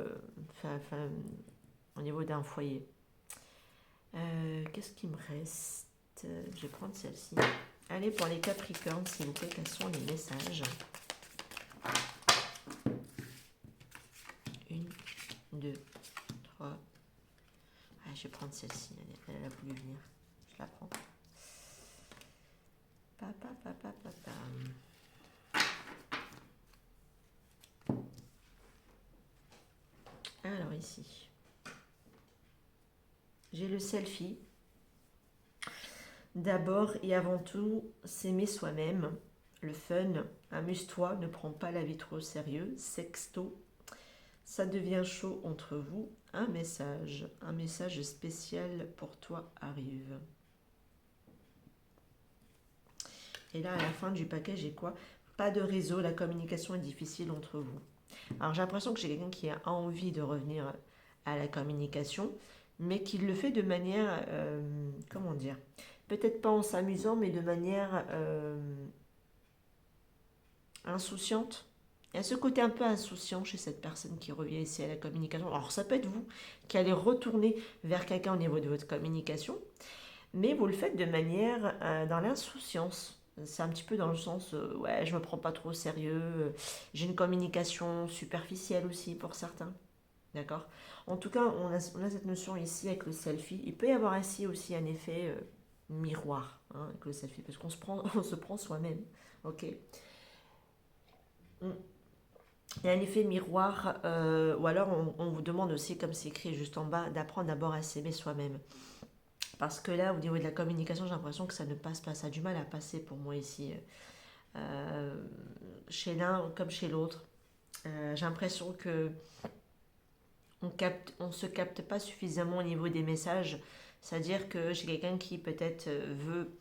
au niveau d'un foyer. Qu'est-ce qui me reste? Je vais prendre celle-ci. Allez, pour les Capricornes, s'il vous plaît, quels sont les messages? Une, deux, trois. Ah, je vais prendre celle-ci. Elle a voulu venir. Je la prends. Papa. Alors, ici. J'ai le selfie. D'abord et avant tout, s'aimer soi-même. Le fun, amuse-toi, ne prends pas la vie trop au sérieux. Sexto, ça devient chaud entre vous. Un message spécial pour toi arrive. Et là, à la fin du paquet, j'ai quoi? Pas de réseau, la communication est difficile entre vous. Alors j'ai l'impression que j'ai quelqu'un qui a envie de revenir à la communication, mais qui le fait de manière, comment dire, peut-être pas en s'amusant, mais de manière insouciante. Il y a ce côté un peu insouciant chez cette personne qui revient ici à la communication. Alors ça peut être vous qui allez retourner vers quelqu'un au niveau de votre communication, mais vous le faites de manière dans l'insouciance. C'est un petit peu dans le sens, ouais, je me prends pas trop au sérieux, j'ai une communication superficielle aussi pour certains. D'accord. En tout cas, on a cette notion ici avec le selfie. Il peut y avoir ainsi aussi un effet miroir, hein, avec le selfie, parce qu'on se prend, on se prend soi-même. Ok. Mm. Il y a un effet miroir, ou alors on vous demande aussi, comme c'est écrit juste en bas, d'apprendre d'abord à s'aimer soi-même. Parce que là, au niveau de la communication, j'ai l'impression que ça ne passe pas. Ça a du mal à passer pour moi ici. Euh, Chez l'un comme chez l'autre. J'ai l'impression que on se capte pas suffisamment au niveau des messages. C'est-à-dire que j'ai quelqu'un qui peut-être veut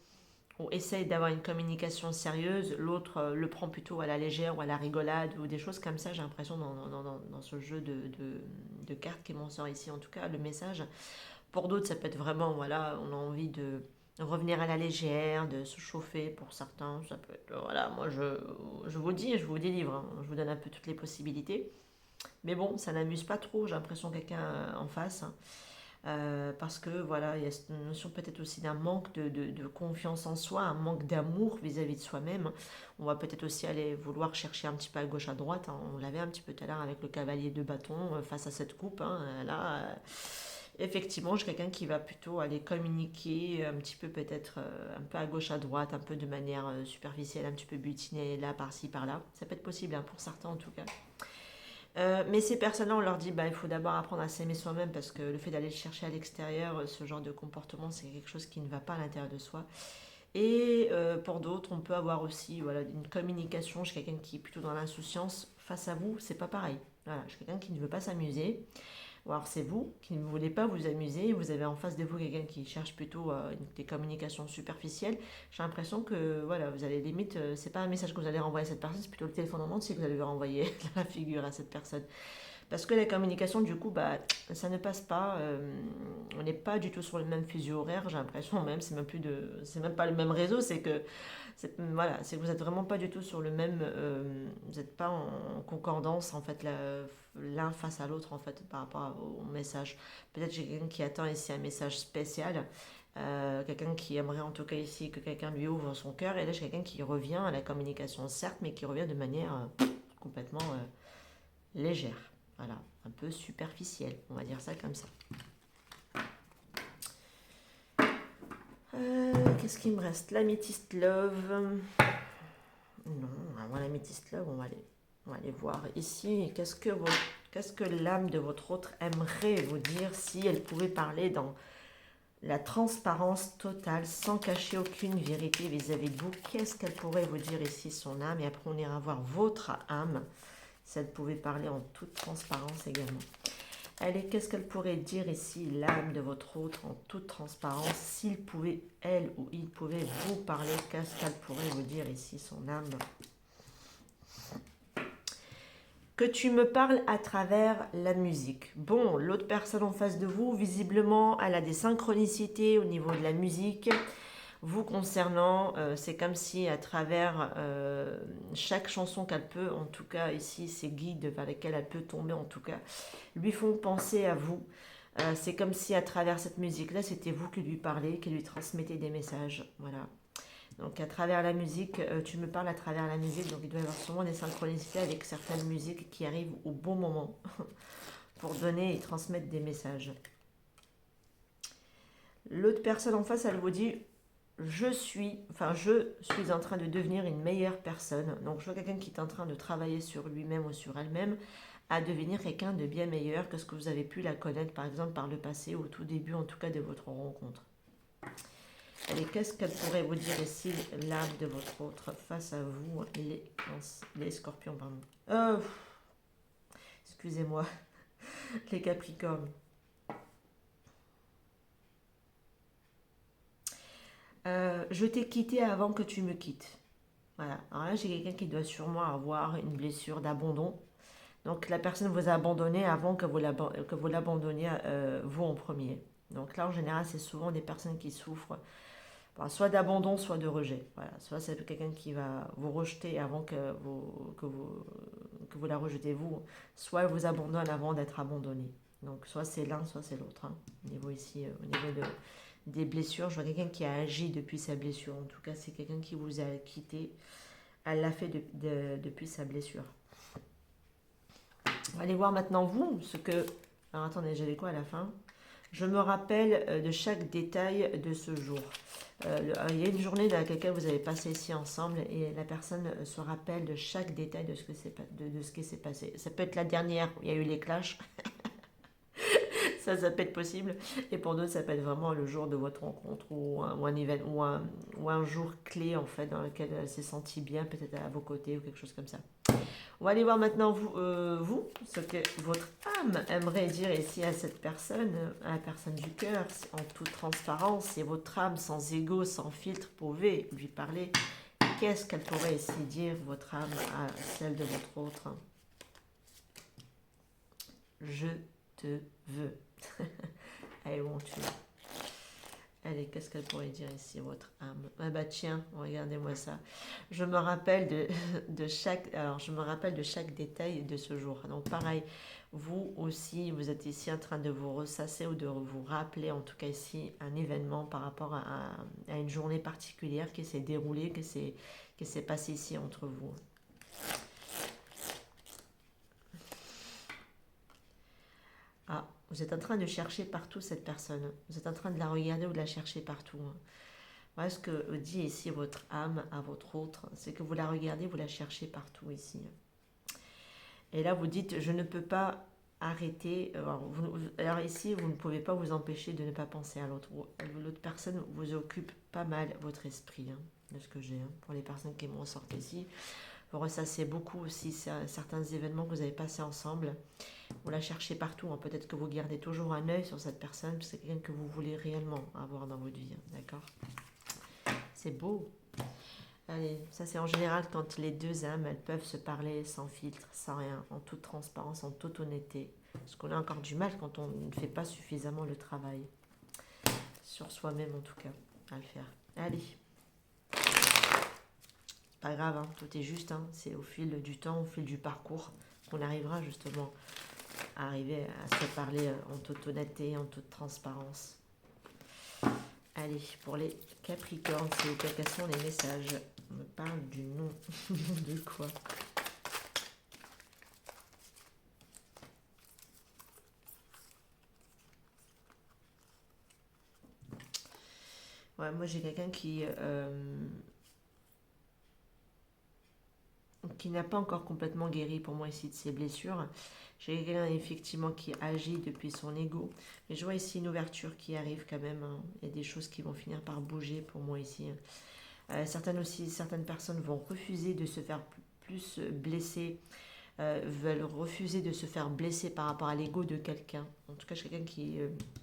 ou essaye d'avoir une communication sérieuse, l'autre le prend plutôt à la légère ou à la rigolade ou des choses comme ça, j'ai l'impression dans ce jeu de cartes qui m'en sort ici, en tout cas, le message. Pour d'autres, ça peut être vraiment, voilà, on a envie de revenir à la légère, de se chauffer pour certains. Ça peut être, voilà, moi je vous dis, je vous délivre, hein, je vous donne un peu toutes les possibilités. Mais bon, ça n'amuse pas trop, j'ai l'impression quelqu'un en face. Hein. Parce que voilà, il y a cette notion peut-être aussi d'un manque de confiance en soi, un manque d'amour vis-à-vis de soi-même. On va peut-être aussi aller vouloir chercher un petit peu à gauche, à droite. Hein. On l'avait un petit peu tout à l'heure avec le cavalier de bâton face à cette coupe. Hein. Là, effectivement, j'ai quelqu'un qui va plutôt aller communiquer un petit peu peut-être un peu à gauche, à droite, un peu de manière superficielle, un petit peu butinée là, par-ci, par-là. Ça peut être possible hein, pour certains en tout cas. Mais ces personnes-là, on leur dit, bah, il faut d'abord apprendre à s'aimer soi-même parce que le fait d'aller chercher à l'extérieur, ce genre de comportement, c'est quelque chose qui ne va pas à l'intérieur de soi. Et pour d'autres, on peut avoir aussi voilà, une communication chez quelqu'un qui est plutôt dans l'insouciance. Face à vous, c'est pas pareil. Voilà, chez quelqu'un qui ne veut pas s'amuser. Ou alors c'est vous qui ne voulez pas vous amuser, vous avez en face de vous quelqu'un qui cherche plutôt des communications superficielles. J'ai l'impression que voilà, vous allez limite, c'est pas un message que vous allez renvoyer à cette personne, c'est plutôt le téléphone en entier que vous allez lui renvoyer la figure à cette personne. Parce que la communication, du coup, bah, ça ne passe pas. On n'est pas du tout sur le même fuseau horaire, j'ai l'impression même. C'est même pas le même réseau. Voilà, c'est que vous êtes vraiment pas du tout sur le même. Vous n'êtes pas en concordance en fait l'un face à l'autre en fait par rapport au message. Peut-être j'ai quelqu'un qui attend ici un message spécial. Quelqu'un qui aimerait en tout cas ici que quelqu'un lui ouvre son cœur. Et là, j'ai quelqu'un qui revient à la communication, certes, mais qui revient de manière complètement légère. Voilà, un peu superficielle, on va dire ça comme ça. Qu'est-ce qu'il me reste? L'améthyste love. Non, avant l'améthyste love, on va aller voir ici. Qu'est-ce que l'âme de votre autre aimerait vous dire si elle pouvait parler dans la transparence totale, sans cacher aucune vérité vis-à-vis de vous? Qu'est-ce qu'elle pourrait vous dire ici, son âme? Et après, on ira voir votre âme, si elle pouvait parler en toute transparence également. Allez, qu'est-ce qu'elle pourrait dire ici, l'âme de votre autre, en toute transparence? S'il pouvait, elle ou il pouvait vous parler, qu'est-ce qu'elle pourrait vous dire ici, son âme? Que tu me parles à travers la musique. Bon, l'autre personne en face de vous, visiblement, elle a des synchronicités au niveau de la musique. Vous concernant, c'est comme si à travers chaque chanson qu'elle peut, en tout cas ici, ces guides vers lesquels elle peut tomber, en tout cas, lui font penser à vous. C'est comme si à travers cette musique-là, c'était vous qui lui parlez, qui lui transmettez des messages. Voilà. Donc à travers la musique, tu me parles à travers la musique, donc il doit y avoir sûrement des synchronicités avec certaines musiques qui arrivent au bon moment pour donner et transmettre des messages. L'autre personne en face, elle vous dit, je suis en train de devenir une meilleure personne. Donc je vois quelqu'un qui est en train de travailler sur lui-même ou sur elle-même à devenir quelqu'un de bien meilleur que ce que vous avez pu la connaître par exemple par le passé, au tout début en tout cas de votre rencontre. Allez, qu'est-ce qu'elle pourrait vous dire ici, l'âme de votre autre face à vous, les scorpions, pardon. Excusez-moi, les capricornes. Je t'ai quitté avant que tu me quittes. Voilà. Alors là, j'ai quelqu'un qui doit sûrement avoir une blessure d'abandon. Donc la personne vous a abandonné avant que vous l'abandonniez vous en premier. Donc là, en général, c'est souvent des personnes qui souffrent soit d'abandon, soit de rejet. Voilà. Soit c'est quelqu'un qui va vous rejeter avant que vous la rejetez vous, soit elle vous abandonne avant d'être abandonné. Donc soit c'est l'un, soit c'est l'autre. Hein. Au niveau ici, au niveau des blessures, je vois quelqu'un qui a agi depuis sa blessure. En tout cas, c'est quelqu'un qui vous a quitté. Elle l'a fait depuis sa blessure. On va aller voir maintenant vous, ce que... Alors attendez, j'avais quoi à la fin? Je me rappelle de chaque détail de ce jour. Il y a une journée dans laquelle vous avez passé ici ensemble et la personne se rappelle de chaque détail de ce qui s'est passé. Ça peut être la dernière où il y a eu les clashs. Ça peut être possible. Et pour d'autres, ça peut être vraiment le jour de votre rencontre ou un événement ou un jour clé en fait dans lequel elle s'est sentie bien, peut-être à vos côtés ou quelque chose comme ça. On va aller voir maintenant vous, ce que votre âme aimerait dire ici à cette personne, à la personne du cœur, en toute transparence. Et votre âme, sans ego, sans filtre, pouvait lui parler. Qu'est-ce qu'elle pourrait ici dire, votre âme, à celle de votre autre? Je te veux. Allez, où tu es? Allez, qu'est-ce qu'elle pourrait dire ici, votre âme? Ah bah tiens, regardez-moi ça. Je me rappelle de chaque détail de ce jour. Donc pareil, vous aussi, vous êtes ici en train de vous ressasser ou de vous rappeler, en tout cas ici, un événement par rapport à une journée particulière qui s'est déroulée, qui s'est passée ici entre vous. Ah, vous êtes en train de chercher partout cette personne. Vous êtes en train de la regarder ou de la chercher partout. Voilà ce que dit ici votre âme à votre autre. C'est que vous la regardez, vous la cherchez partout ici. Et là, vous dites, je ne peux pas arrêter. Alors ici, vous ne pouvez pas vous empêcher de ne pas penser à l'autre. L'autre personne vous occupe pas mal votre esprit, de ce que j'ai. Pour les personnes qui m'en sortent ici, Vous ressassez beaucoup aussi certains événements que vous avez passés ensemble. Vous la cherchez partout, hein. Peut-être que vous gardez toujours un œil sur cette personne, parce que c'est quelqu'un que vous voulez réellement avoir dans votre vie, hein, d'accord? C'est beau. Allez, ça c'est en général quand les deux âmes, elles peuvent se parler sans filtre, sans rien, en toute transparence, en toute honnêteté. Parce qu'on a encore du mal quand on ne fait pas suffisamment le travail. Sur soi-même en tout cas, à le faire. Allez. Pas grave, hein, tout est juste, hein. C'est au fil du temps, au fil du parcours, qu'on arrivera justement à arriver à se parler en toute honnêteté, en toute transparence. Allez, pour les Capricornes, s'il vous plaît, quels sont les messages? On me parle du nom. De quoi? Ouais, moi j'ai quelqu'un qui n'a pas encore complètement guéri pour moi ici de ses blessures. J'ai quelqu'un effectivement qui agit depuis son ego. Mais je vois ici une ouverture qui arrive quand même, hein. Il y a des choses qui vont finir par bouger pour moi ici. Certaines personnes vont refuser de se faire plus blesser, veulent refuser de se faire blesser par rapport à l'ego de quelqu'un. En tout cas, j'ai quelqu'un qui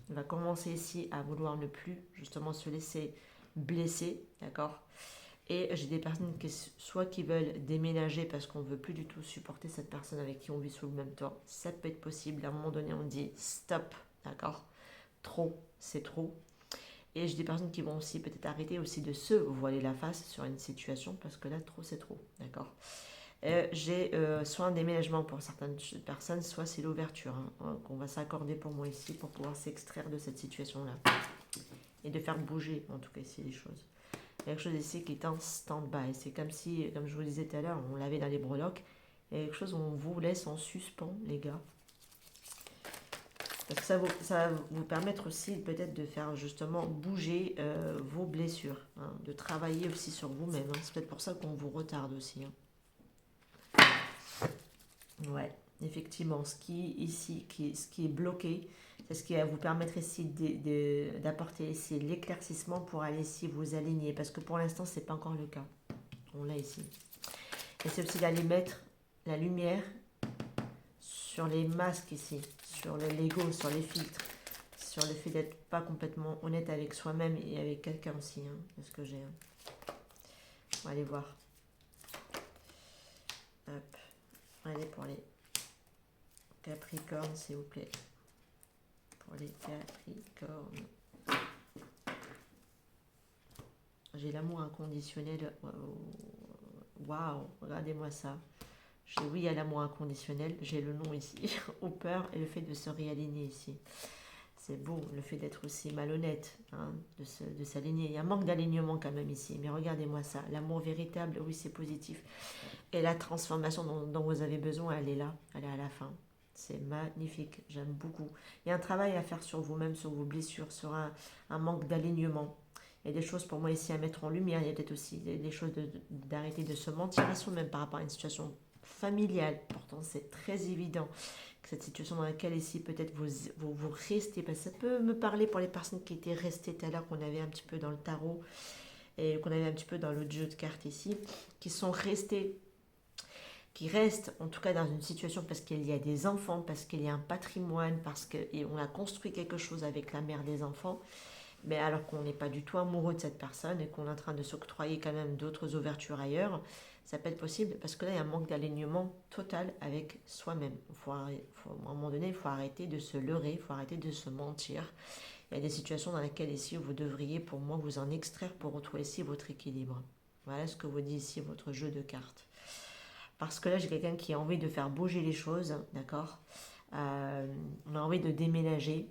va commencer ici à vouloir ne plus justement se laisser blesser, d'accord? Et j'ai des personnes soit qui veulent déménager parce qu'on ne veut plus du tout supporter cette personne avec qui on vit sous le même toit. Ça peut être possible. À un moment donné, on dit stop, d'accord? Trop, c'est trop. Et j'ai des personnes qui vont aussi peut-être arrêter aussi de se voiler la face sur une situation parce que là, trop, c'est trop, d'accord? J'ai soit un déménagement pour certaines personnes, soit c'est l'ouverture, hein, qu'on va s'accorder pour moi ici pour pouvoir s'extraire de cette situation-là. Et de faire bouger, en tout cas ici, les choses. Il y a quelque chose ici qui est en stand-by. C'est comme si, comme je vous le disais tout à l'heure, on l'avait dans les breloques. Il y a quelque chose où on vous laisse en suspens, les gars. Parce que ça va vous permettre aussi peut-être de faire justement bouger vos blessures. Hein, de travailler aussi sur vous-même. Hein. C'est peut-être pour ça qu'on vous retarde aussi. Hein. Ouais, effectivement. Ce qui est bloqué, c'est ce qui va vous permettre ici d'apporter ici l'éclaircissement pour aller ici vous aligner. Parce que pour l'instant, ce n'est pas encore le cas. On l'a ici. Et c'est aussi d'aller mettre la lumière sur les masques ici, sur l'ego, sur les filtres, sur le fait d'être pas complètement honnête avec soi-même et avec quelqu'un aussi, hein, de ce que j'ai. Hein. On va aller voir. Hop. Allez pour les Capricornes, s'il vous plaît. Pour les Capricornes. J'ai l'amour inconditionnel. Waouh, regardez-moi ça. J'ai oui à l'amour inconditionnel, j'ai le nom ici, aux peurs et le fait de se réaligner ici. C'est beau, le fait d'être aussi malhonnête, hein, de s'aligner. Il y a un manque d'alignement quand même ici, mais regardez-moi ça. L'amour véritable, oui, c'est positif. Et la transformation dont vous avez besoin, elle est là, elle est à la fin. C'est magnifique, j'aime beaucoup. Il y a un travail à faire sur vous-même, sur vos blessures, sur un manque d'alignement. Il y a des choses pour moi ici à mettre en lumière. Il y a peut-être aussi des choses d'arrêter de se mentir à soi-même par rapport à une situation familiale. Pourtant, c'est très évident que cette situation dans laquelle ici, peut-être vous restez. Parce que ça peut me parler pour les personnes qui étaient restées tout à l'heure, qu'on avait un petit peu dans le tarot et qu'on avait un petit peu dans le jeu de cartes ici, qui sont restées, qui restent en tout cas dans une situation parce qu'il y a des enfants, parce qu'il y a un patrimoine, parce qu'on a construit quelque chose avec la mère des enfants. Mais alors qu'on n'est pas du tout amoureux de cette personne et qu'on est en train de s'octroyer quand même d'autres ouvertures ailleurs, ça peut être possible parce que là, il y a un manque d'alignement total avec soi-même. À un moment donné, il faut arrêter de se leurrer, il faut arrêter de se mentir. Il y a des situations dans lesquelles ici, vous devriez, pour moi, vous en extraire pour retrouver ici votre équilibre. Voilà ce que vous dit ici votre jeu de cartes. Parce que là, j'ai quelqu'un qui a envie de faire bouger les choses, d'accord. On a envie de déménager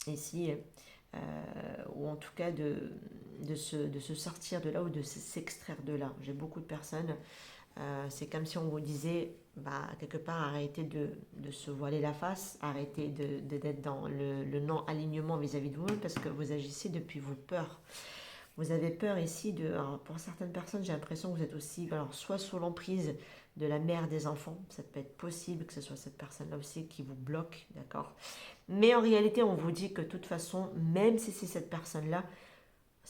ici. Ou en tout cas de se sortir de là ou de s'extraire de là. J'ai beaucoup de personnes, c'est comme si on vous disait, quelque part, arrêtez de se voiler la face, arrêtez d'être dans le non-alignement vis-à-vis de vous, parce que vous agissez depuis vos peurs. Vous avez peur ici alors pour certaines personnes, j'ai l'impression que vous êtes aussi, alors soit sous l'emprise de la mère des enfants, ça peut être possible que ce soit cette personne-là aussi qui vous bloque, d'accord. Mais en réalité, on vous dit que de toute façon, même si c'est cette personne-là,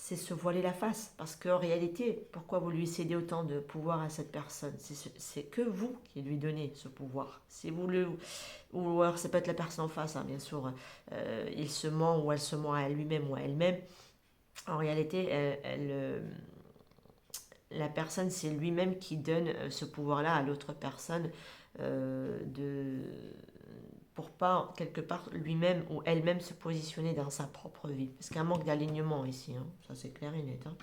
c'est se voiler la face. Parce qu'en réalité, pourquoi vous lui cédez autant de pouvoir à cette personne? C'est que vous qui lui donnez ce pouvoir. Si vous le, ou alors ça peut être la personne en face, hein, bien sûr, il se ment ou elle se ment à lui-même ou à elle-même. En réalité, la personne, c'est lui-même qui donne ce pouvoir-là à l'autre personne de pour pas, quelque part, lui-même ou elle-même se positionner dans sa propre vie. Parce qu'il y a un manque d'alignement ici, hein. Ça c'est clair et net. Hein.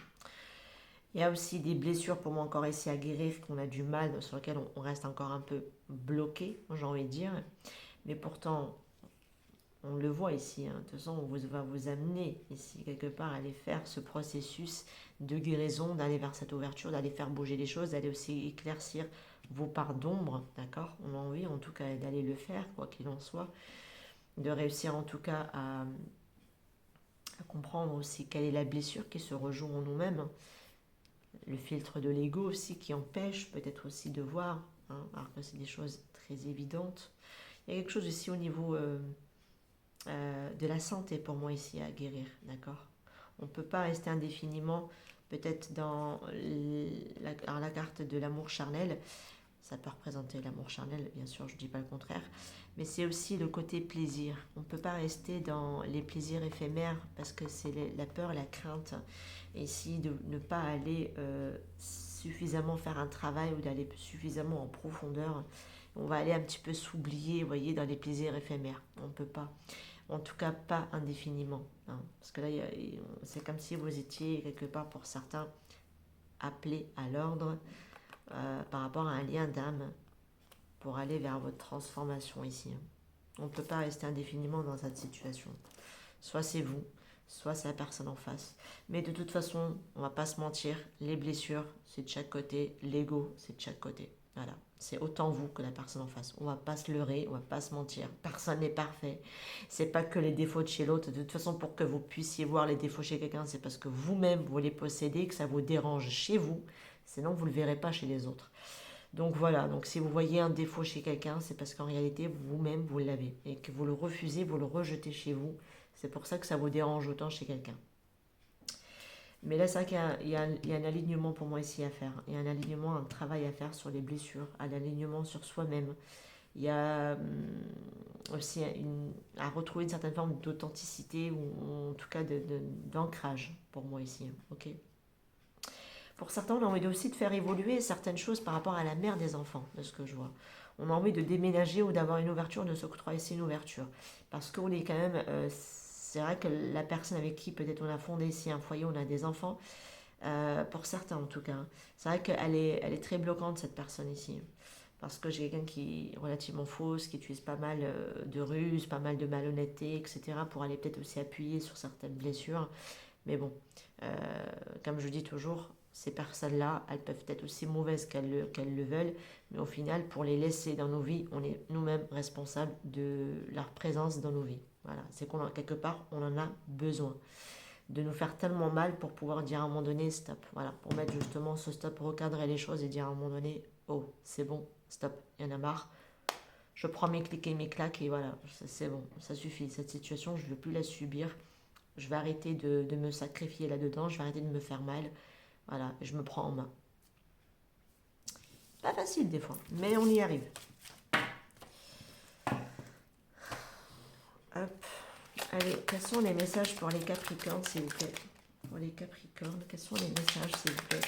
Il y a aussi des blessures pour moi encore ici à guérir, qu'on a du mal, sur lesquelles on reste encore un peu bloqué, j'ai envie de dire. Mais pourtant, on le voit ici, hein. De toute façon, on va vous amener ici, quelque part, à aller faire ce processus de guérison, d'aller vers cette ouverture, d'aller faire bouger les choses, d'aller aussi éclaircir vos parts d'ombre, d'accord? On a envie en tout cas d'aller le faire, quoi qu'il en soit, de réussir en tout cas à comprendre aussi quelle est la blessure qui se rejoue en nous-mêmes, hein. Le filtre de l'ego aussi qui empêche peut-être aussi de voir, hein, alors que c'est des choses très évidentes. Il y a quelque chose aussi au niveau de la santé pour moi ici à guérir, d'accord? On ne peut pas rester indéfiniment peut-être dans la carte de l'amour charnel. Ça peut représenter l'amour charnel, bien sûr, je ne dis pas le contraire. Mais c'est aussi le côté plaisir. On ne peut pas rester dans les plaisirs éphémères parce que c'est la peur, la crainte. Et ici, de ne pas aller suffisamment faire un travail ou d'aller suffisamment en profondeur. On va aller un petit peu s'oublier, vous voyez, dans les plaisirs éphémères. On ne peut pas. En tout cas, pas indéfiniment. Hein. Parce que là, c'est comme si vous étiez, quelque part, pour certains, appelés à l'ordre par rapport à un lien d'âme pour aller vers votre transformation ici. On ne peut pas rester indéfiniment dans cette situation. Soit c'est vous, soit c'est la personne en face. Mais de toute façon, on ne va pas se mentir, les blessures, c'est de chaque côté, l'ego, c'est de chaque côté. Voilà, c'est autant vous que la personne en face. On ne va pas se leurrer, on ne va pas se mentir. Personne n'est parfait. C'est pas que les défauts de chez l'autre. De toute façon, pour que vous puissiez voir les défauts chez quelqu'un, c'est parce que vous-même, vous les possédez, que ça vous dérange chez vous. Sinon, vous ne le verrez pas chez les autres. Donc voilà, donc si vous voyez un défaut chez quelqu'un, c'est parce qu'en réalité, vous-même, vous l'avez. Et que vous le refusez, vous le rejetez chez vous. C'est pour ça que ça vous dérange autant chez quelqu'un. Mais là, c'est vrai qu'il y a un alignement pour moi ici à faire. Il y a un alignement, un travail à faire sur les blessures, un alignement sur soi-même. Il y a aussi à retrouver une certaine forme d'authenticité ou en tout cas d'ancrage pour moi ici. Ok. Pour certains, on a envie aussi de faire évoluer certaines choses par rapport à la mère des enfants, de ce que je vois. On a envie de déménager ou d'avoir une ouverture, de s'octroyer ici une ouverture. Parce qu'on est quand même... c'est vrai que la personne avec qui peut-être on a fondé ici un foyer, on a des enfants, pour certains en tout cas, hein. C'est vrai qu'elle est très bloquante cette personne ici. Parce que j'ai quelqu'un qui est relativement fausse, qui utilise pas mal de ruses, pas mal de malhonnêteté, etc. pour aller peut-être aussi appuyer sur certaines blessures. Mais bon, comme je dis toujours, ces personnes-là, elles peuvent être aussi mauvaises qu'elles le veulent, mais au final, pour les laisser dans nos vies, on est nous-mêmes responsables de leur présence dans nos vies. Voilà, c'est qu'on quelque part, on en a besoin de nous faire tellement mal pour pouvoir dire à un moment donné stop. Voilà, pour mettre justement ce stop, recadrer les choses et dire à un moment donné, oh, c'est bon, stop, il y en a marre. Je prends mes clics et mes claques et voilà, c'est bon, ça suffit. Cette situation, je ne veux plus la subir. Je vais arrêter de me sacrifier là-dedans, je vais arrêter de me faire mal. Voilà, je me prends en main. Pas facile des fois, mais on y arrive. Hop. Allez, quels sont les messages pour les Capricornes, s'il vous plaît? Pour les Capricornes, quels sont les messages, s'il vous plaît?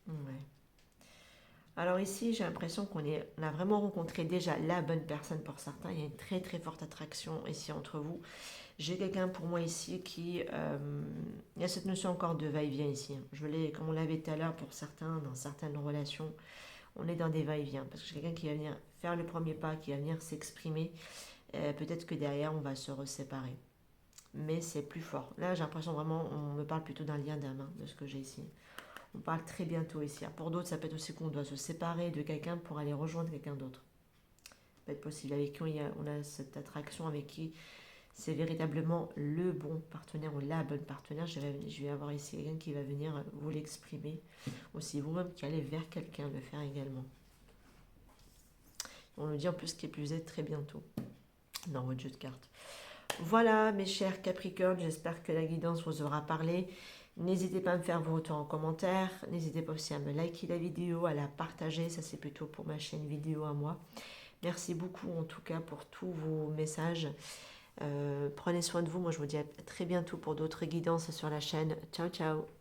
Ouais. Alors ici, j'ai l'impression on a vraiment rencontré déjà la bonne personne pour certains. Il y a une très très forte attraction ici entre vous. J'ai quelqu'un pour moi ici qui... il y a cette notion encore de va-et-vient ici. Comme on l'avait tout à l'heure pour certains, dans certaines relations, on est dans des va-et-vient. Parce que j'ai quelqu'un qui va venir faire le premier pas, qui va venir s'exprimer. Peut-être que derrière, on va se reséparer. Mais c'est plus fort. Là, j'ai l'impression vraiment, on me parle plutôt d'un lien d'âme, hein, de ce que j'ai ici. On parle très bientôt ici. Pour d'autres, ça peut être aussi qu'on doit se séparer de quelqu'un pour aller rejoindre quelqu'un d'autre. Ça peut être possible. Avec qui on a cette attraction, avec qui c'est véritablement le bon partenaire ou la bonne partenaire. Je vais avoir ici quelqu'un qui va venir vous l'exprimer. Aussi vous-même qui allez vers quelqu'un le faire également. On nous dit en plus qu'il plus est très bientôt dans votre jeu de cartes. Voilà mes chers Capricornes, j'espère que la guidance vous aura parlé. N'hésitez pas à me faire vos retours en commentaire. N'hésitez pas aussi à me liker la vidéo, à la partager. Ça, c'est plutôt pour ma chaîne vidéo à moi. Merci beaucoup en tout cas pour tous vos messages. Prenez soin de vous. Moi, je vous dis à très bientôt pour d'autres guidances sur la chaîne. Ciao, ciao.